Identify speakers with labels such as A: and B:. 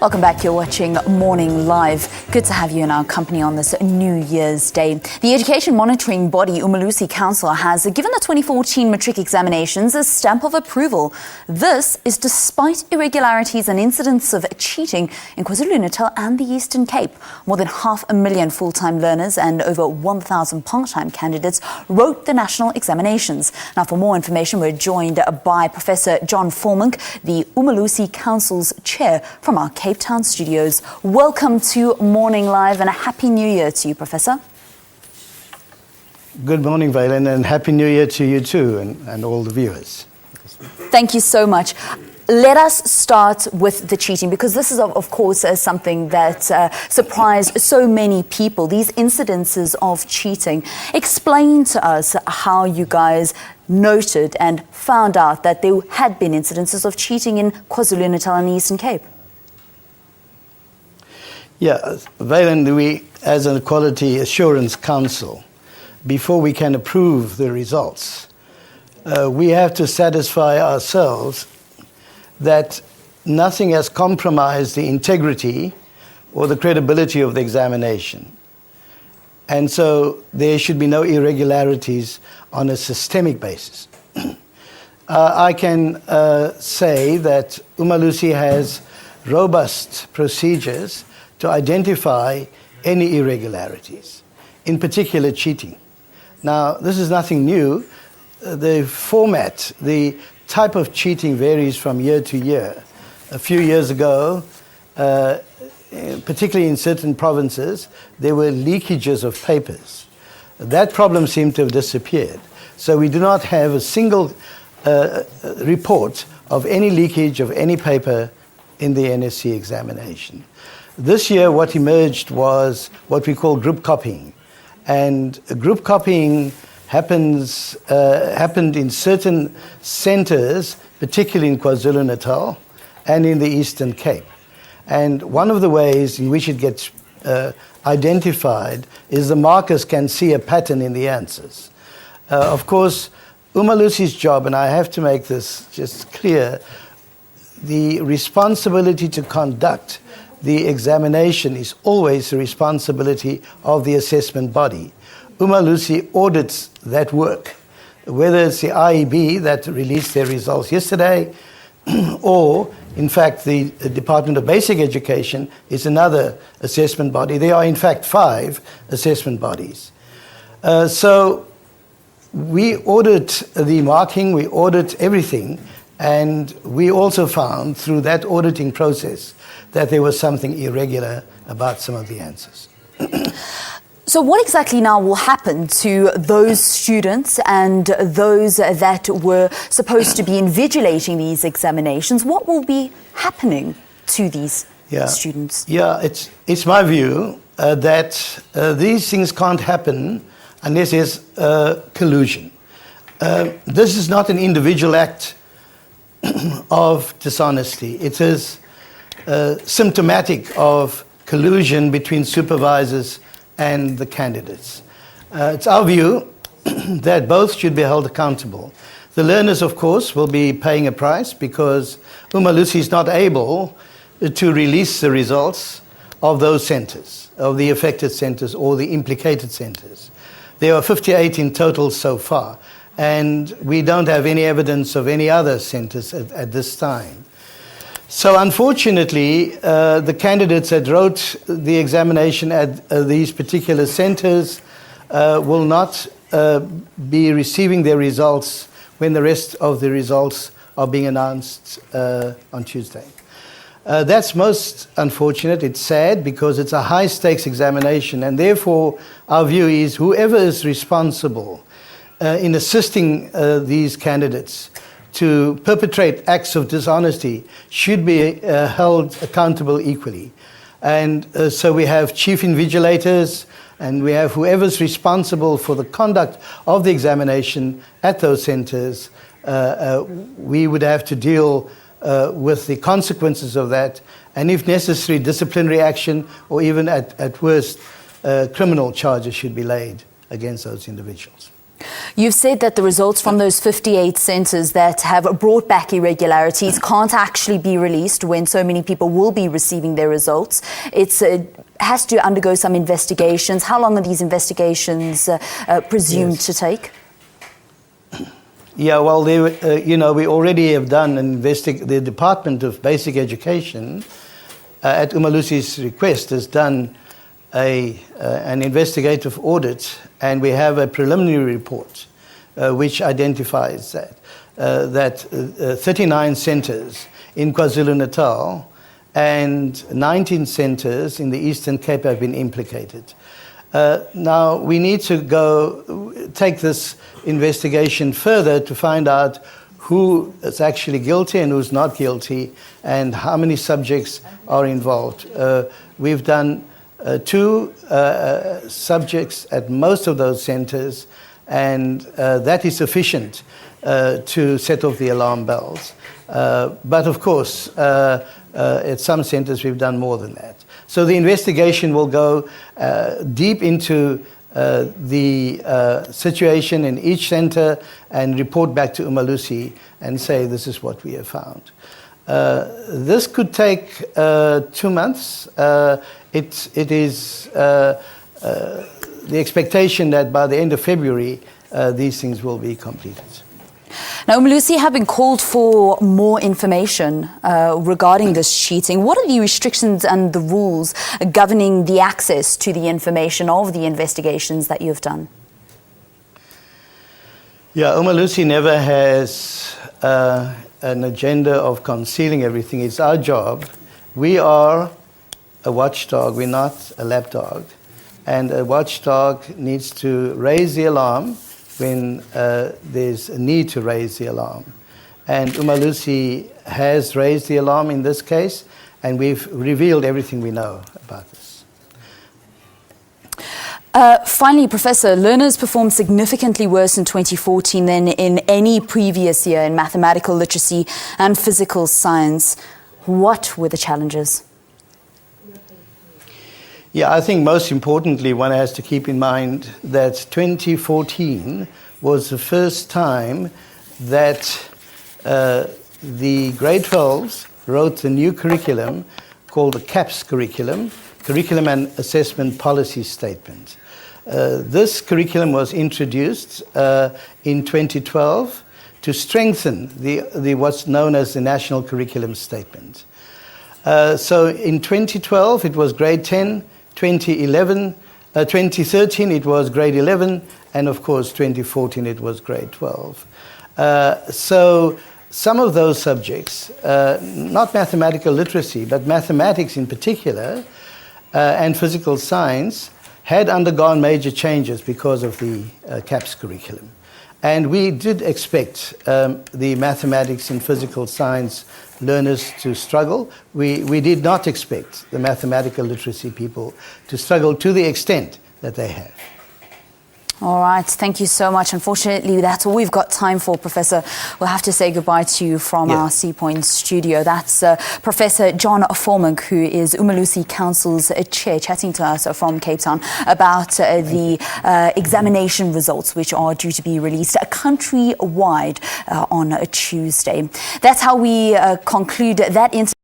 A: Welcome back. You're watching Morning Live. Good to have you in our company on this New Year's Day. The education monitoring body, Umalusi Council, has given the 2014 matric examinations a stamp of approval. This is despite irregularities and incidents of cheating in KwaZulu-Natal and the Eastern Cape. More than 500,000 full-time learners and over 1,000 part-time candidates wrote the national examinations. Now, for more information, we're joined by Professor John Volmink, the Umalusi Council's chair, from our Cape Town studios. Welcome to Morning Live and a Happy New Year to you, Professor.
B: Good morning, Valen, and Happy New Year to you too, and all the viewers.
A: Thank you so much. Let us start with the cheating, because this is, of course, something that surprised so many people, these incidences of cheating. Explain to us how you guys noted and found out that there had been incidences of cheating in KwaZulu-Natal and the Eastern Cape.
B: Yeah, Valen, we, as a Quality Assurance Council, before we can approve the results, we have to satisfy ourselves that nothing has compromised the integrity or the credibility of the examination. And so there should be no irregularities on a systemic basis. I can say that Umalusi has robust procedures to identify any irregularities, in particular cheating. Now, this is nothing new. The format, the type of cheating varies from year to year. A few years ago, particularly in certain provinces, there were leakages of papers. That problem seemed to have disappeared. So we do not have a single report of any leakage of any paper in the NSC examination. This year, what emerged was what we call group copying. And group copying happened in certain centers, particularly in KwaZulu-Natal and in the Eastern Cape. And one of the ways in which it gets identified is the markers can see a pattern in the answers. Of course, Umalusi's job, and I have to make this just clear, the responsibility to conduct the examination is always the responsibility of the assessment body. Umalusi audits that work, whether it's the IEB that released their results yesterday, or, in fact, the Department of Basic Education is another assessment body. There are, in fact, 5 assessment bodies. So we audit the marking, we audit everything, and we also found through that auditing process that there was something irregular about some of the answers.
A: So what exactly now will happen to those students and those that were supposed to be invigilating these examinations? What will be happening to these students?
B: Yeah, it's my view that these things can't happen unless there's collusion. This is not an individual act of dishonesty. It is symptomatic of collusion between supervisors and the candidates. It's our view that both should be held accountable. The learners, of course, will be paying a price because Umalusi is not able to release the results of those centers, of the affected centers or the implicated centers. There are 58 in total so far, and we don't have any evidence of any other centers at this time. So unfortunately, the candidates that wrote the examination at these particular centers will not be receiving their results when the rest of the results are being announced on Tuesday. That's most unfortunate. It's sad because it's a high-stakes examination, and therefore our view is whoever is responsible in assisting these candidates to perpetrate acts of dishonesty should be held accountable equally. And so we have chief invigilators, and we have whoever's responsible for the conduct of the examination at those centers. We would have to deal with the consequences of that, and if necessary, disciplinary action, or even at worst, criminal charges should be laid against those individuals.
A: You've said that the results from those 58 centres that have brought back irregularities can't actually be released when so many people will be receiving their results. It has to undergo some investigations. How long are these investigations presumed to take?
B: Yeah, well, we already have done the Department of Basic Education, at Umalusi's request, has done an investigative audit, and we have a preliminary report which identifies that 39 centres in KwaZulu-Natal and 19 centres in the Eastern Cape have been implicated. Now, we need to take this investigation further to find out who is actually guilty and who's not guilty, and how many subjects are involved. We've done 2 subjects at most of those centres, and that is sufficient to set off the alarm bells. But of course, at some centres we've done more than that. So the investigation will go deep into the situation in each centre and report back to Umalusi and say this is what we have found. This could take 2 months. It is the expectation that by the end of February these things will be completed.
A: Now, Umalusi have been called for more information regarding this cheating. What are the restrictions and the rules governing the access to the information of the investigations that you've done?
B: Yeah, Umalusi never has an agenda of concealing everything. It's our job. We are a watchdog, we're not a lapdog. And a watchdog needs to raise the alarm when there's a need to raise the alarm. And Umalusi has raised the alarm in this case, and we've revealed everything we know about this.
A: Finally, Professor, learners performed significantly worse in 2014 than in any previous year in mathematical literacy and physical science. What were the challenges?
B: Yeah, I think most importantly, one has to keep in mind that 2014 was the first time that the grade 12s wrote a new curriculum called the CAPS curriculum, Curriculum and Assessment Policy Statement. This curriculum was introduced in 2012 to strengthen the what's known as the National Curriculum Statement. So in 2012 it was grade 10, 2013 it was grade 11, and of course 2014 it was grade 12. So some of those subjects, not mathematical literacy, but mathematics in particular, and physical science, had undergone major changes because of the CAPS curriculum. And we did expect the mathematics and physical science learners to struggle. We did not expect the mathematical literacy people to struggle to the extent that they have.
A: All right, thank you so much. Unfortunately, that's all we've got time for, Professor. We'll have to say goodbye to you from our Sea Point studio. That's Professor John Volmink, who is Umalusi Council's chair, chatting to us from Cape Town about the examination results, which are due to be released countrywide on a Tuesday. That's how we conclude that incident.